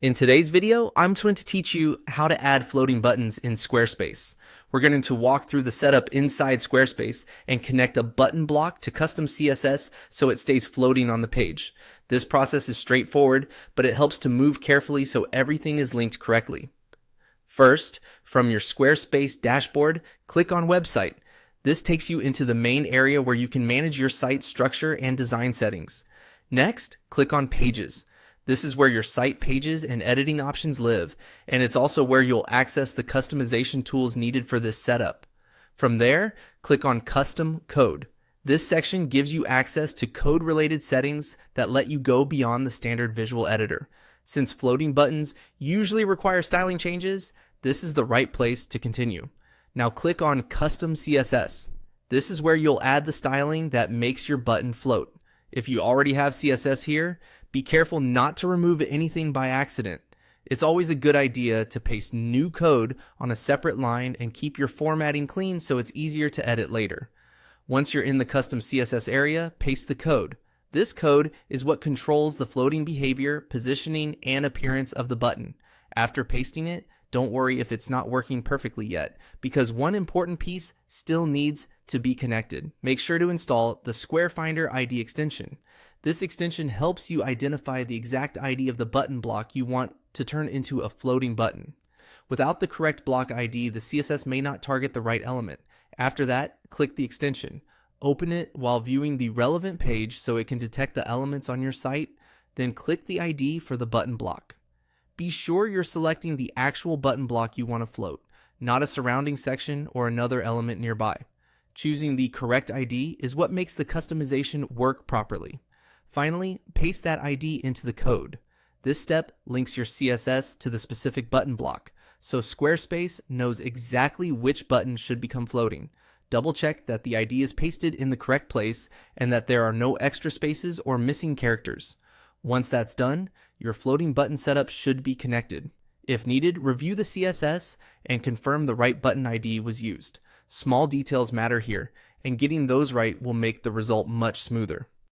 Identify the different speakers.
Speaker 1: In today's video, I'm going to teach you how to add floating buttons in Squarespace. We're going to walk through the setup inside Squarespace and connect a button block to custom CSS so it stays floating on the page. This process is straightforward, but it helps to move carefully so everything is linked correctly. First, from your Squarespace dashboard, click on Website. This takes you into the main area where you can manage your site structure and design settings. Next, click on Pages. This is where your site pages and editing options live, and it's also where you'll access the customization tools needed for this setup. From there, click on Custom Code. This section gives you access to code-related settings that let you go beyond the standard visual editor. Since floating buttons usually require styling changes, this is the right place to continue. Now click on Custom CSS. This is where you'll add the styling that makes your button float. If you already have CSS here, be careful not to remove anything by accident. It's always a good idea to paste new code on a separate line and keep your formatting clean so it's easier to edit later. Once you're in the custom CSS area, paste the code. This code is what controls the floating behavior, positioning, and appearance of the button. After pasting it, don't worry if it's not working perfectly yet, because one important piece still needs to be connected. Make sure to install the Square Finder ID extension. This extension helps you identify the exact ID of the button block you want to turn into a floating button. Without the correct block ID, the CSS may not target the right element. After that, click the extension. Open it while viewing the relevant page so it can detect the elements on your site, then click the ID for the button block. Be sure you're selecting the actual button block you want to float, not a surrounding section or another element nearby. Choosing the correct ID is what makes the customization work properly. Finally, paste that ID into the code. This step links your CSS to the specific button block, so Squarespace knows exactly which button should become floating. Double check that the ID is pasted in the correct place and that there are no extra spaces or missing characters. Once that's done, your floating button setup should be connected. If needed, review the CSS and confirm the right button ID was used. Small details matter here, and getting those right will make the result much smoother.